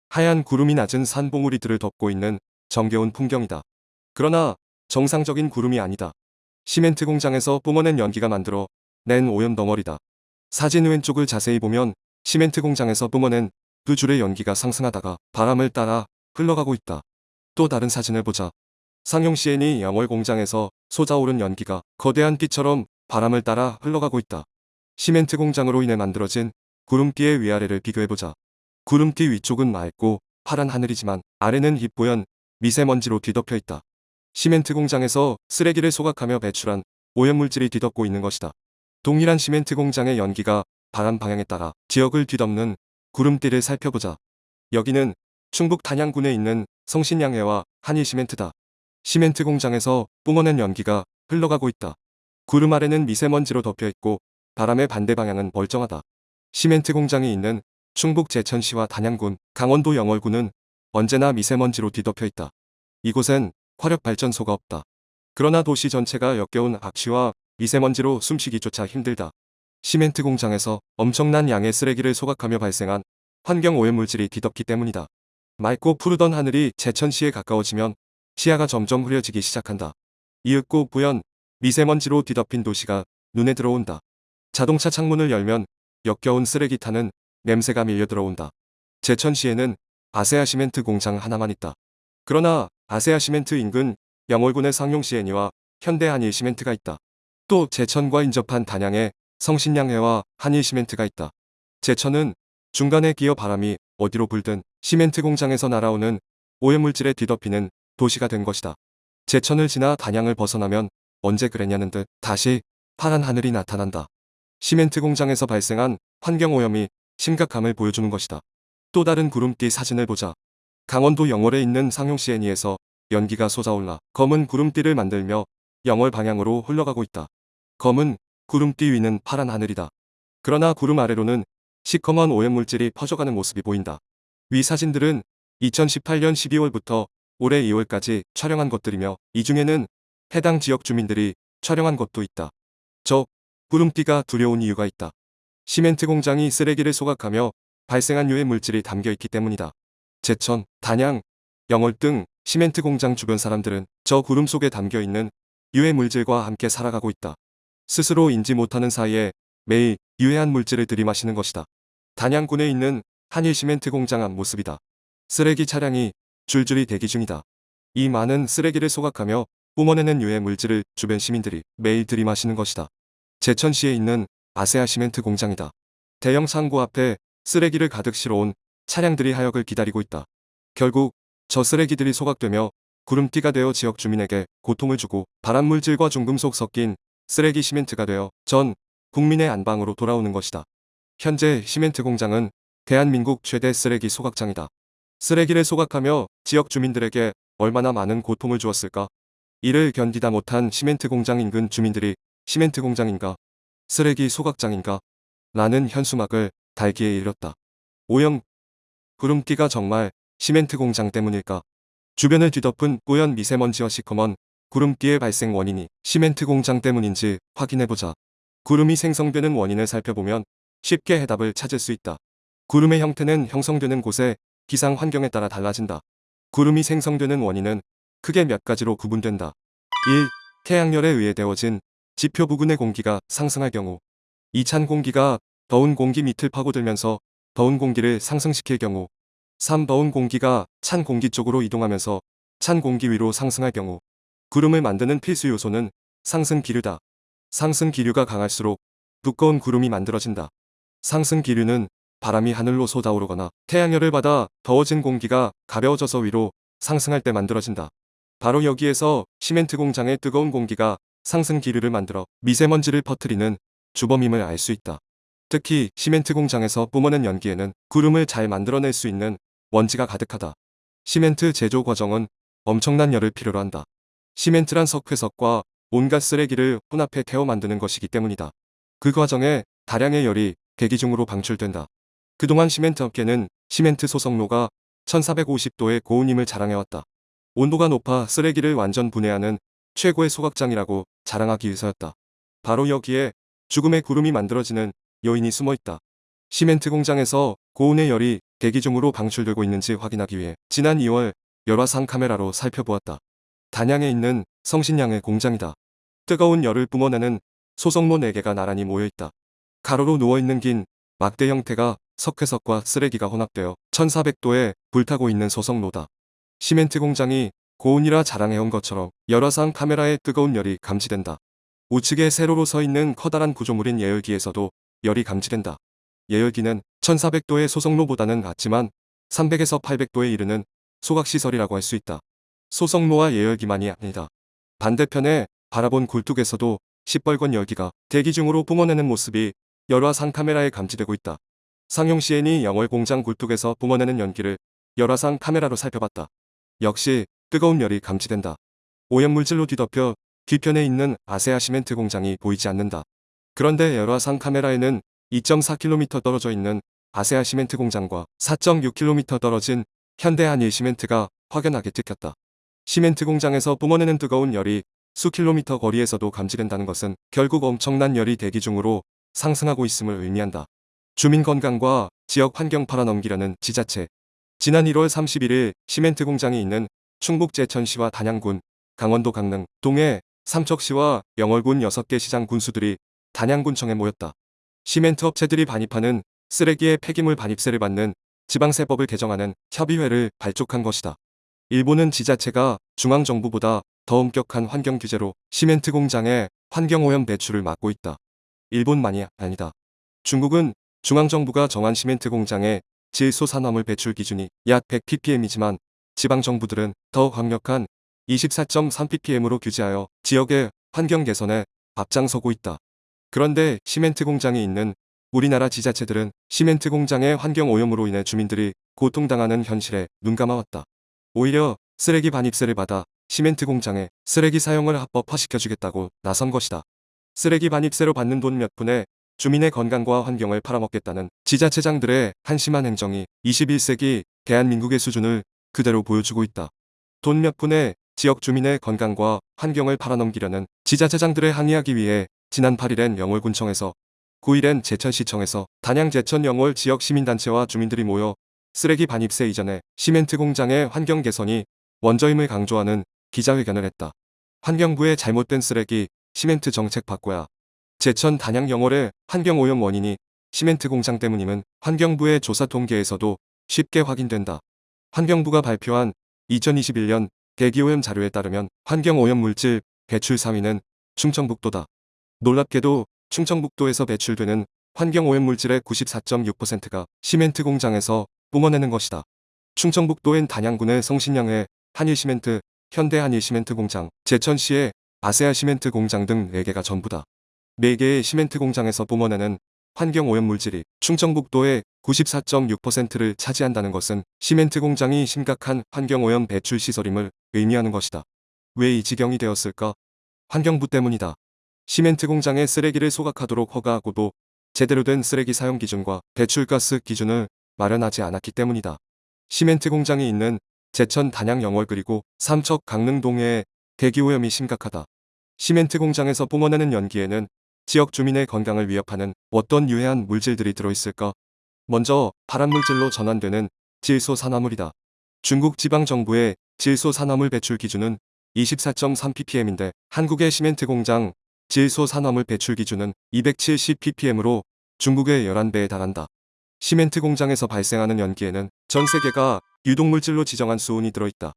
하얀 구름이 낮은 산 봉우리들을 덮고 있는 정겨운 풍경이다. 그러나 정상적인 구름이 아니다. 시멘트 공장에서 뿜어낸 연기가 만들어 낸 오염 덩어리다. 사진 왼쪽을 자세히 보면 시멘트 공장에서 뿜어낸 두 줄의 연기가 상승하다가 바람을 따라 흘러가고 있다. 또 다른 사진을 보자. 상용CN이 영월 공장에서 솟아오른 연기가 거대한 띠처럼 바람을 따라 흘러가고 있다. 시멘트 공장으로 인해 만들어진 구름띠의 위아래를 비교해보자. 구름띠 위쪽은 맑고 파란 하늘이지만 아래는 희뿌연 미세먼지로 뒤덮여 있다. 시멘트 공장에서 쓰레기를 소각하며 배출한 오염물질이 뒤덮고 있는 것이다. 동일한 시멘트 공장의 연기가 바람 방향에 따라 지역을 뒤덮는 구름띠를 살펴보자. 여기는 충북 단양군에 있는 성신양해와 한일시멘트다. 시멘트 공장에서 뿜어낸 연기가 흘러가고 있다. 구름 아래는 미세먼지로 덮여 있고 바람의 반대 방향은 멀쩡하다. 시멘트 공장이 있는 충북 제천시와 단양군, 강원도 영월군은 언제나 미세먼지로 뒤덮여 있다. 이곳엔 화력발전소가 없다. 그러나 도시 전체가 역겨운 악취와 미세먼지로 숨쉬기조차 힘들다. 시멘트 공장에서 엄청난 양의 쓰레기를 소각하며 발생한 환경오염물질이 뒤덮기 때문이다. 맑고 푸르던 하늘이 제천시에 가까워지면 시야가 점점 흐려지기 시작한다. 이윽고 뿌연 미세먼지로 뒤덮인 도시가 눈에 들어온다. 자동차 창문을 열면 역겨운 쓰레기 타는 냄새가 밀려 들어온다. 제천시에는 아세아시멘트 공장 하나만 있다. 그러나 아세아시멘트 인근 영월군의 상용CN이와 현대한일시멘트가 있다. 또 제천과 인접한 단양에 성신양해와 한일시멘트가 있다. 제천은 중간에 끼어 바람이 어디로 불든 시멘트 공장에서 날아오는 오염물질에 뒤덮이는 도시가 된 것이다. 제천을 지나 단양을 벗어나면 언제 그랬냐는 듯 다시 파란 하늘이 나타난다. 시멘트 공장에서 발생한 환경오염이 심각함을 보여주는 것이다. 또 다른 구름띠 사진을 보자. 강원도 영월에 있는 상용CN이에서 연기가 솟아올라 검은 구름띠를 만들며 영월 방향으로 흘러가고 있다. 검은 구름띠 위는 파란 하늘이다. 그러나 구름 아래로는 시커먼 오염물질이 퍼져가는 모습이 보인다. 위 사진들은 2018년 12월부터 올해 2월까지 촬영한 것들이며 이 중에는 해당 지역 주민들이 촬영한 것도 있다. 저 구름띠가 두려운 이유가 있다. 시멘트 공장이 쓰레기를 소각하며 발생한 유해 물질이 담겨 있기 때문이다. 제천, 단양, 영월 등 시멘트 공장 주변 사람들은 저 구름 속에 담겨 있는 유해 물질과 함께 살아가고 있다. 스스로 인지 못하는 사이에 매일 유해한 물질을 들이마시는 것이다. 단양군에 있는 한일시멘트 공장 앞 모습이다. 쓰레기 차량이 줄줄이 대기 중이다. 이 많은 쓰레기를 소각하며 뿜어내는 유해 물질을 주변 시민들이 매일 들이마시는 것이다. 제천시에 있는 아세아시멘트 공장이다. 대형 창고 앞에 쓰레기를 가득 실어온 차량들이 하역을 기다리고 있다. 결국 저 쓰레기들이 소각되며 구름띠가 되어 지역 주민에게 고통을 주고 발암물질과 중금속 섞인 쓰레기 시멘트가 되어 전 국민의 안방으로 돌아오는 것이다. 현재 시멘트 공장은 대한민국 최대 쓰레기 소각장이다. 쓰레기를 소각하며 지역 주민들에게 얼마나 많은 고통을 주었을까? 이를 견디다 못한 시멘트 공장 인근 주민들이 시멘트 공장인가? 쓰레기 소각장인가? 라는 현수막을 달기에 이르렀다. 오염 구름띠가 정말 시멘트 공장 때문일까? 주변을 뒤덮은 뿌연 미세먼지와 시커먼 구름띠의 발생 원인이 시멘트 공장 때문인지 확인해보자. 구름이 생성되는 원인을 살펴보면 쉽게 해답을 찾을 수 있다. 구름의 형태는 형성되는 곳의 기상 환경에 따라 달라진다. 구름이 생성되는 원인은 크게 몇 가지로 구분된다. 1. 태양열에 의해 데워진 지표 부근의 공기가 상승할 경우. 2. 찬 공기가 더운 공기 밑을 파고들면서 더운 공기를 상승시킬 경우. 3. 더운 공기가 찬 공기 쪽으로 이동하면서 찬 공기 위로 상승할 경우. 구름을 만드는 필수 요소는 상승 기류다. 상승 기류가 강할수록 두꺼운 구름이 만들어진다. 상승 기류는 바람이 하늘로 솟아오르거나 태양열을 받아 더워진 공기가 가벼워져서 위로 상승할 때 만들어진다. 바로 여기에서 시멘트 공장의 뜨거운 공기가 상승 기류를 만들어 미세먼지를 퍼뜨리는 주범임을 알 수 있다. 특히 시멘트 공장에서 뿜어낸 연기에는 구름을 잘 만들어낼 수 있는 먼지가 가득하다. 시멘트 제조 과정은 엄청난 열을 필요로 한다. 시멘트란 석회석과 온갖 쓰레기를 혼합해 태워 만드는 것이기 때문이다. 그 과정에 다량의 열이 대기 중으로 방출된다. 그동안 시멘트 업계는 시멘트 소성로가 1450도의 고온임을 자랑해왔다. 온도가 높아 쓰레기를 완전 분해하는 최고의 소각장이라고 자랑하기 위해서였다. 바로 여기에 죽음의 구름이 만들어지는 요인이 숨어있다. 시멘트 공장에서 고온의 열이 대기 중으로 방출되고 있는지 확인하기 위해 지난 2월 열화상 카메라로 살펴보았다. 단양에 있는 성신양의 공장이다. 뜨거운 열을 뿜어내는 소성로 4개가 나란히 모여있다. 가로로 누워있는 긴 막대 형태가 석회석과 쓰레기가 혼합되어 1400도에 불타고 있는 소성로다. 시멘트 공장이 고온이라 자랑해온 것처럼 열화상 카메라에 뜨거운 열이 감지된다. 우측에 세로로 서 있는 커다란 구조물인 예열기에서도 열이 감지된다. 예열기는 1400도의 소성로보다는 낮지만 300에서 800도에 이르는 소각시설이라고 할 수 있다. 소성로와 예열기만이 아니다. 반대편에 바라본 굴뚝에서도 시뻘건 열기가 대기 중으로 뿜어내는 모습이 열화상 카메라에 감지되고 있다. 상용 CN이 영월 공장 굴뚝에서 뿜어내는 연기를 열화상 카메라로 살펴봤다. 역시 뜨거운 열이 감지된다. 오염물질로 뒤덮여 뒤편에 있는 아세아 시멘트 공장이 보이지 않는다. 그런데 열화상 카메라에는 2.4km 떨어져 있는 아세아 시멘트 공장과 4.6km 떨어진 현대 한일 시멘트가 확연하게 찍혔다. 시멘트 공장에서 뿜어내는 뜨거운 열이 수 킬로미터 거리에서도 감지된다는 것은 결국 엄청난 열이 대기 중으로 상승하고 있음을 의미한다. 주민 건강과 지역 환경 팔아넘기려는 지자체. 지난 1월 31일 시멘트 공장이 있는 충북 제천시와 단양군, 강원도 강릉, 동해, 삼척시와 영월군 6개 시장 군수들이 단양군청에 모였다. 시멘트 업체들이 반입하는 쓰레기의 폐기물 반입세를 받는 지방세법을 개정하는 협의회를 발족한 것이다. 일본은 지자체가 중앙정부보다 더 엄격한 환경 규제로 시멘트 공장의 환경오염 배출을 막고 있다. 일본만이 아니다. 중국은 중앙정부가 정한 시멘트 공장의 질소 산화물 배출 기준이 약 100ppm이지만 지방정부들은 더 강력한 24.3ppm으로 규제하여 지역의 환경 개선에 앞장서고 있다. 그런데 시멘트 공장이 있는 우리나라 지자체들은 시멘트 공장의 환경오염으로 인해 주민들이 고통당하는 현실에 눈감아왔다. 오히려 쓰레기 반입세를 받아 시멘트 공장의 쓰레기 사용을 합법화시켜주겠다고 나선 것이다. 쓰레기 반입세로 받는 돈 몇 푼에 주민의 건강과 환경을 팔아먹겠다는 지자체장들의 한심한 행정이 21세기 대한민국의 수준을 그대로 보여주고 있다. 돈 몇 푼에 지역 주민의 건강과 환경을 팔아넘기려는 지자체장들을 항의하기 위해 지난 8일엔 영월군청에서 9일엔 제천시청에서 단양 제천 영월 지역 시민단체와 주민들이 모여 쓰레기 반입세 이전에 시멘트 공장의 환경 개선이 먼저임을 강조하는 기자회견을 했다. 환경부의 잘못된 쓰레기, 시멘트 정책 바꿔야. 제천 단양 영월의 환경오염 원인이 시멘트 공장 때문임은 환경부의 조사 통계에서도 쉽게 확인된다. 환경부가 발표한 2021년 대기오염 자료에 따르면 환경오염 물질 배출 4위는 충청북도다. 놀랍게도 충청북도에서 배출되는 환경오염 물질의 94.6%가 시멘트 공장에서 뿜어내는 것이다. 충청북도엔 단양군의 성신양의 한일시멘트, 현대한일시멘트 공장, 제천시의 아세아 시멘트 공장 등 4개가 전부다. 4개의 시멘트 공장에서 뿜어내는 환경오염 물질이 충청북도의 94.6%를 차지한다는 것은 시멘트 공장이 심각한 환경오염 배출 시설임을 의미하는 것이다. 왜 이 지경이 되었을까? 환경부 때문이다. 시멘트 공장의 쓰레기를 소각하도록 허가하고도 제대로 된 쓰레기 사용 기준과 배출가스 기준을 마련하지 않았기 때문이다. 시멘트 공장이 있는 제천 단양 영월 그리고 삼척 강릉 동해의 대기오염이 심각하다. 시멘트 공장에서 뿜어내는 연기에는 지역 주민의 건강을 위협하는 어떤 유해한 물질들이 들어있을까? 먼저 발암물질로 전환되는 질소 산화물이다. 중국 지방정부의 질소 산화물 배출 기준은 24.3ppm인데 한국의 시멘트 공장 질소 산화물 배출 기준은 270ppm으로 중국의 11배에 달한다. 시멘트 공장에서 발생하는 연기에는 전 세계가 유독물질로 지정한 수은이 들어있다.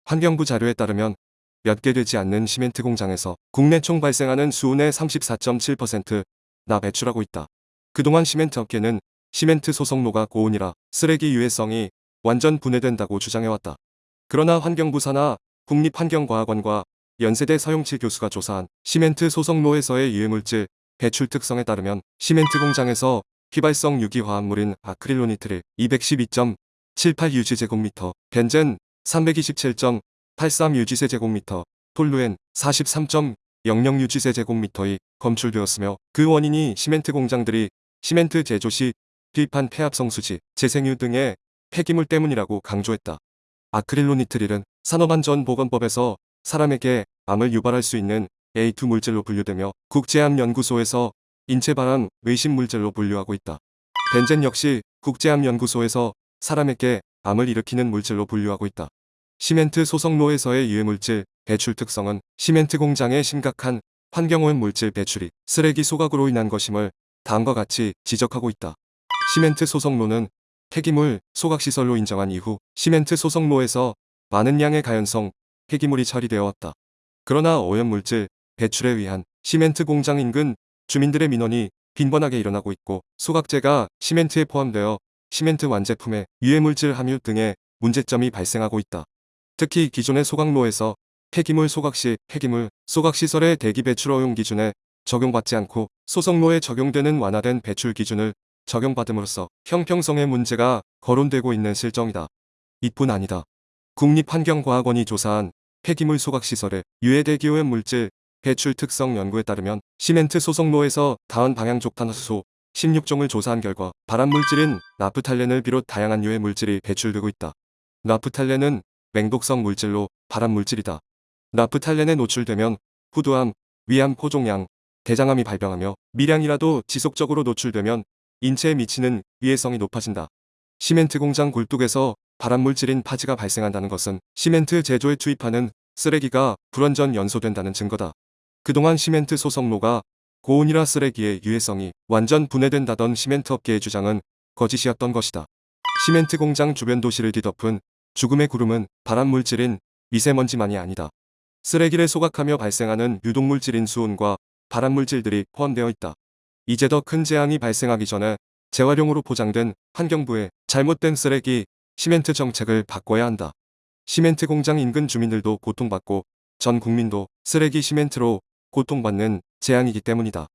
환경부 자료에 따르면 몇 개 되지 않는 시멘트 공장에서 국내 총 발생하는 수은의 34.7%나 배출하고 있다. 그동안 시멘트 업계는 시멘트 소성로가 고온이라 쓰레기 유해성이 완전 분해된다고 주장해왔다. 그러나 환경부 산하 국립환경과학원과 연세대 서용칠 교수가 조사한 시멘트 소성로에서의 유해물질 배출 특성에 따르면 시멘트 공장에서 휘발성 유기화합물인 아크릴로니트릴 212.78 유지제곱미터, 벤젠 327.83 유지세제곱미터, 톨루엔 43.00 유지세제곱미터이 검출되었으며 그 원인이 시멘트 공장들이 시멘트 제조 시 투입한 폐합성수지, 재생유 등의 폐기물 때문이라고 강조했다. 아크릴로니트릴은 산업안전보건법에서 사람에게 암을 유발할 수 있는 A2 물질로 분류되며 국제암연구소에서 인체발암 의심 물질로 분류하고 있다. 벤젠 역시 국제암연구소에서 사람에게 암을 일으키는 물질로 분류하고 있다. 시멘트 소성로에서의 유해물질 배출 특성은 시멘트 공장의 심각한 환경오염 물질 배출이 쓰레기 소각으로 인한 것임을 다음과 같이 지적하고 있다. 시멘트 소성로는 폐기물 소각시설로 인정한 이후 시멘트 소성로에서 많은 양의 가연성 폐기물이 처리되어 왔다. 그러나 오염물질 배출에 의한 시멘트 공장 인근 주민들의 민원이 빈번하게 일어나고 있고 소각재가 시멘트에 포함되어 시멘트 완제품의 유해물질 함유 등의 문제점이 발생하고 있다. 특히 기존의 소각로에서 폐기물 소각 시 폐기물 소각시설의 대기 배출 허용 기준에 적용받지 않고 소성로에 적용되는 완화된 배출 기준을 적용받음으로써 형평성의 문제가 거론되고 있는 실정이다. 이뿐 아니다. 국립환경과학원이 조사한 폐기물 소각시설의 유해 대기오염 물질 배출 특성 연구에 따르면 시멘트 소성로에서 다음 방향족탄화수소 16종을 조사한 결과 발암물질인 나프탈렌을 비롯 다양한 유해 물질이 배출되고 있다. 나프탈렌은 맹독성 물질로 발암물질이다. 나프탈렌에 노출되면 후두암, 위암, 포종양, 대장암이 발병하며 미량이라도 지속적으로 노출되면 인체에 미치는 위해성이 높아진다. 시멘트 공장 굴뚝에서 발암물질인 파지가 발생한다는 것은 시멘트 제조에 투입하는 쓰레기가 불완전 연소된다는 증거다. 그동안 시멘트 소성로가 고온이라 쓰레기의 유해성이 완전 분해된다던 시멘트 업계의 주장은 거짓이었던 것이다. 시멘트 공장 주변 도시를 뒤덮은 죽음의 구름은 발암물질인 미세먼지만이 아니다. 쓰레기를 소각하며 발생하는 유독물질인 수온과 발암물질들이 포함되어 있다. 이제 더 큰 재앙이 발생하기 전에 재활용으로 포장된 환경부의 잘못된 쓰레기 시멘트 정책을 바꿔야 한다. 시멘트 공장 인근 주민들도 고통받고 전 국민도 쓰레기 시멘트로 고통받는 재앙이기 때문이다.